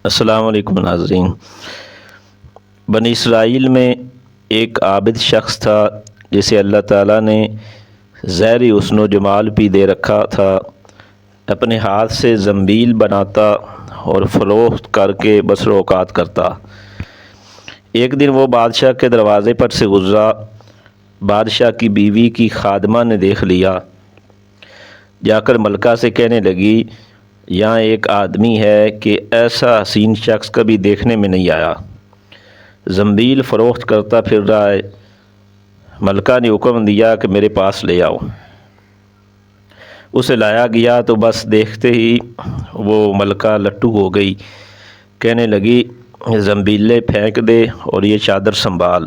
السلام علیکم ناظرین۔ بنی اسرائیل میں ایک عابد شخص تھا جسے اللہ تعالیٰ نے ظاہری حسن و جمال بھی دے رکھا تھا۔ اپنے ہاتھ سے زنبیل بناتا اور فروخت کر کے بسر و اوقات کرتا۔ ایک دن وہ بادشاہ کے دروازے پر سے گزرا۔ بادشاہ کی بیوی کی خادمہ نے دیکھ لیا، جا کر ملکہ سے کہنے لگی، یہاں ایک آدمی ہے کہ ایسا حسین شخص کبھی دیکھنے میں نہیں آیا، زنبیل فروخت کرتا پھر رہا ہے۔ ملکہ نے حکم دیا کہ میرے پاس لے آؤ۔ اسے لایا گیا تو بس دیکھتے ہی وہ ملکہ لٹو ہو گئی۔ کہنے لگی، زنبیلیں پھینک دے اور یہ چادر سنبھال۔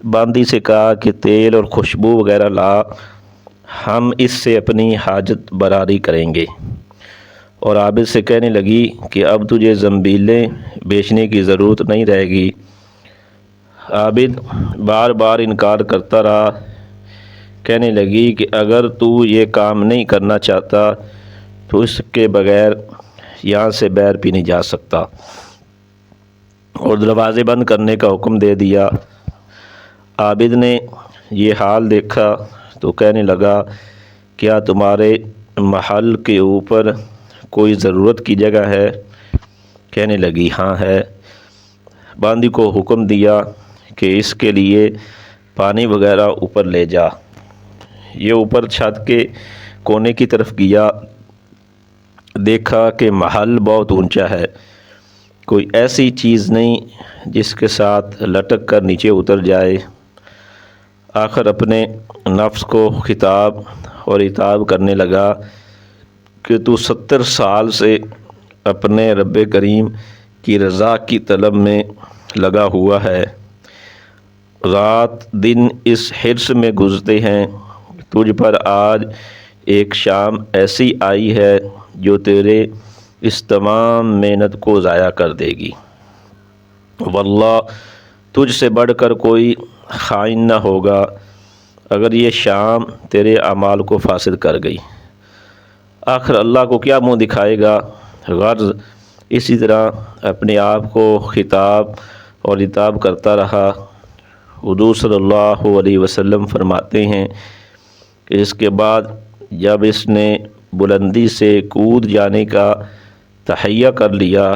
باندی سے کہا کہ تیل اور خوشبو وغیرہ لا، ہم اس سے اپنی حاجت براری کریں گے۔ اور عابد سے کہنے لگی کہ اب تجھے زنبیلیں بیچنے کی ضرورت نہیں رہے گی۔ عابد بار بار انکار کرتا رہا۔ کہنے لگی کہ اگر تو یہ کام نہیں کرنا چاہتا تو اس کے بغیر یہاں سے باہر بھی نہیں جا سکتا، اور دروازے بند کرنے کا حکم دے دیا۔ عابد نے یہ حال دیکھا تو کہنے لگا، کیا تمہارے محل کے اوپر کوئی ضرورت کی جگہ ہے؟ کہنے لگی، ہاں ہے۔ باندی کو حکم دیا کہ اس کے لیے پانی وغیرہ اوپر لے جا۔ یہ اوپر چھت کے کونے کی طرف گیا، دیکھا کہ محل بہت اونچا ہے، کوئی ایسی چیز نہیں جس کے ساتھ لٹک کر نیچے اتر جائے۔ آخر اپنے نفس کو خطاب اور عتاب کرنے لگا کہ تو 70 سال سے اپنے رب کریم کی رضا کی طلب میں لگا ہوا ہے، رات دن اس حرص میں گزرتے ہیں، تجھ پر آج ایک شام ایسی آئی ہے جو تیرے اس تمام محنت کو ضائع کر دے گی۔ واللہ تجھ سے بڑھ کر کوئی خائن نہ ہوگا اگر یہ شام تیرے اعمال کو فاسد کر گئی۔ آخر اللہ کو کیا منہ دکھائے گا؟ غرض اسی طرح اپنے آپ کو خطاب اور عتاب کرتا رہا۔ حضور صلی اللہ علیہ وسلم فرماتے ہیں کہ اس کے بعد جب اس نے بلندی سے کود جانے کا تہیہ کر لیا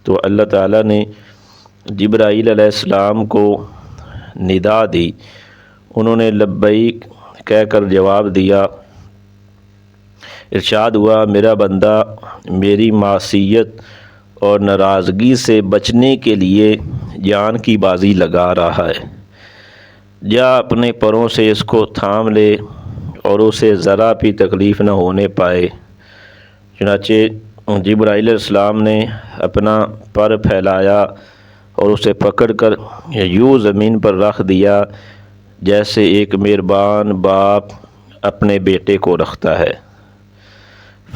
تو اللہ تعالیٰ نے جبرائیل علیہ السلام کو ندا دی۔ انہوں نے لبیک کہہ کر جواب دیا۔ ارشاد ہوا، میرا بندہ میری معصیت اور ناراضگی سے بچنے کے لیے جان کی بازی لگا رہا ہے، جا اپنے پروں سے اس کو تھام لے اور اسے ذرا بھی تکلیف نہ ہونے پائے۔ چنانچہ جبرائیل علیہ السلام نے اپنا پر پھیلایا اور اسے پکڑ کر یوں زمین پر رکھ دیا جیسے ایک مہربان باپ اپنے بیٹے کو رکھتا ہے۔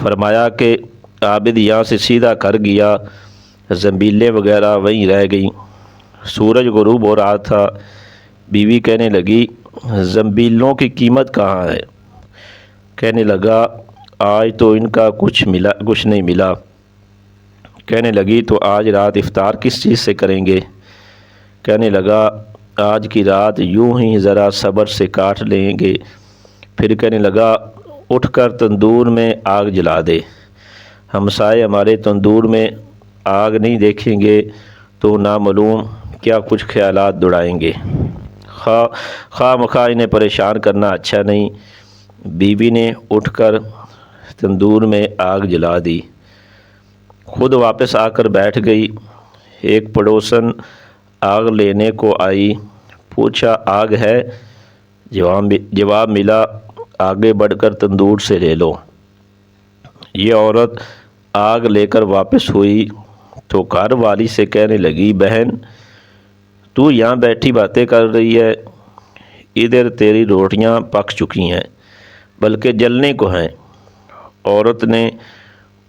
فرمایا کہ عابد یہاں سے سیدھا کر گیا، زنبیلیں وغیرہ وہیں رہ گئیں۔ سورج غروب ہو رہا تھا۔ بیوی کہنے لگی، زنبیلوں کی قیمت کہاں ہے؟ کہنے لگا، آج تو ان کا کچھ نہیں ملا۔ کہنے لگی، تو آج رات افطار کس چیز سے کریں گے؟ کہنے لگا، آج کی رات یوں ہی ذرا صبر سے کاٹ لیں گے۔ پھر کہنے لگا، اٹھ کر تندور میں آگ جلا دے، ہمسائے ہمارے تندور میں آگ نہیں دیکھیں گے تو نامعلوم کیا کچھ خیالات دوڑائیں گے، خواہ مخواہ انہیں پریشان کرنا اچھا نہیں۔ بیوی نے اٹھ کر تندور میں آگ جلا دی، خود واپس آ کر بیٹھ گئی۔ ایک پڑوسن آگ لینے کو آئی، پوچھا آگ ہے؟ جواب ملا، آگے بڑھ کر تندور سے لے لو۔ یہ عورت آگ لے کر واپس ہوئی تو گھر والی سے کہنے لگی، بہن تو یہاں بیٹھی باتیں کر رہی ہے، ادھر تیری روٹیاں پک چکی ہیں بلکہ جلنے کو ہیں۔ عورت نے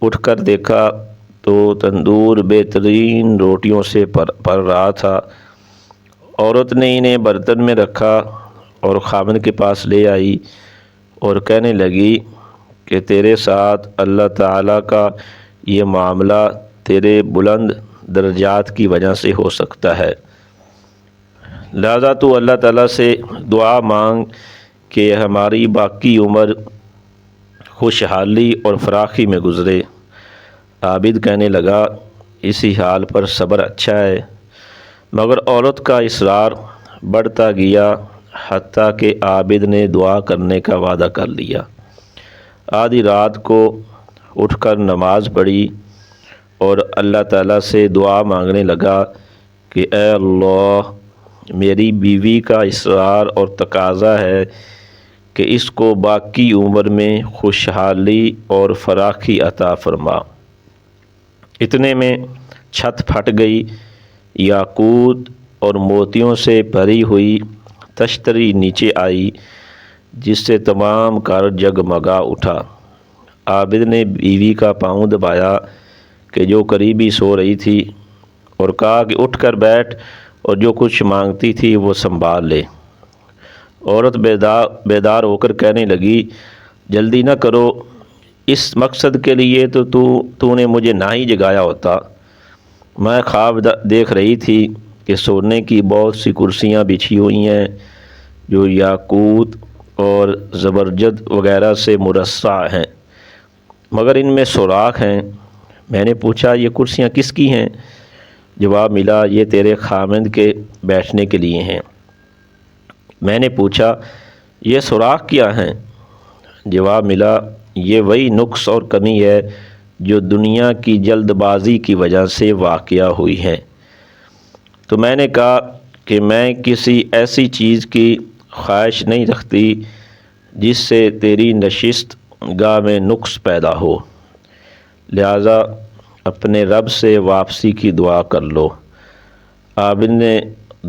اٹھ کر دیکھا تو تندور بہترین روٹیوں سے بھر رہا تھا۔ عورت نے انہیں برتن میں رکھا اور خاوند کے پاس لے آئی اور کہنے لگی کہ تیرے ساتھ اللہ تعالیٰ کا یہ معاملہ تیرے بلند درجات کی وجہ سے ہو سکتا ہے، لہذا تو اللہ تعالیٰ سے دعا مانگ کہ ہماری باقی عمر خوشحالی اور فراخی میں گزرے۔ عابد کہنے لگا اسی حال پر صبر اچھا ہے، مگر عورت کا اصرار بڑھتا گیا حتیٰ کہ عابد نے دعا کرنے کا وعدہ کر لیا۔ آدھی رات کو اٹھ کر نماز پڑھی اور اللہ تعالیٰ سے دعا مانگنے لگا کہ اے اللہ، میری بیوی کا اصرار اور تقاضا ہے کہ اس کو باقی عمر میں خوشحالی اور فراخی عطا فرما۔ اتنے میں چھت پھٹ گئی، یاقوت اور موتیوں سے بھری ہوئی تشتری نیچے آئی جس سے تمام گھر جگمگا اٹھا۔ عابد نے بیوی کا پاؤں دبایا کہ جو قریبی سو رہی تھی اور کہا کہ اٹھ کر بیٹھ اور جو کچھ مانگتی تھی وہ سنبھال لے۔ عورت بیدار ہو کر کہنے لگی جلدی نہ کرو، اس مقصد کے لیے تو نے مجھے نہ ہی جگایا ہوتا۔ میں خواب دیکھ رہی تھی کہ سونے کی بہت سی کرسیاں بچھی ہوئی ہیں جو یاقوت اور زبرجد وغیرہ سے مرصع ہیں، مگر ان میں سوراخ ہیں۔ میں نے پوچھا یہ کرسیاں کس کی ہیں؟ جواب ملا یہ تیرے خامند کے بیٹھنے کے لیے ہیں۔ میں نے پوچھا یہ سوراخ کیا ہیں؟ جواب ملا یہ وہی نقص اور کمی ہے جو دنیا کی جلد بازی کی وجہ سے واقع ہوئی ہے۔ تو میں نے کہا کہ میں کسی ایسی چیز کی خواہش نہیں رکھتی جس سے تیری نشست گاہ میں نقص پیدا ہو، لہذا اپنے رب سے واپسی کی دعا کر لو۔ عابد نے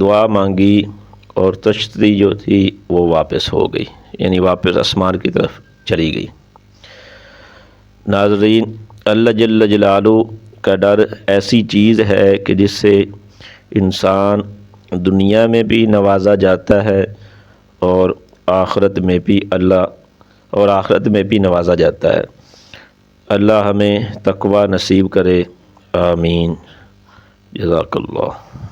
دعا مانگی اور تشتری جو تھی وہ واپس ہو گئی، یعنی واپس آسمان کی طرف چلی گئی۔ ناظرین، اللہ جل جلالہ کا ڈر ایسی چیز ہے کہ جس سے انسان دنیا میں بھی نوازا جاتا ہے اور آخرت میں بھی نوازا جاتا ہے۔ اللہ ہمیں تقوی نصیب کرے، آمین، جزاک اللہ۔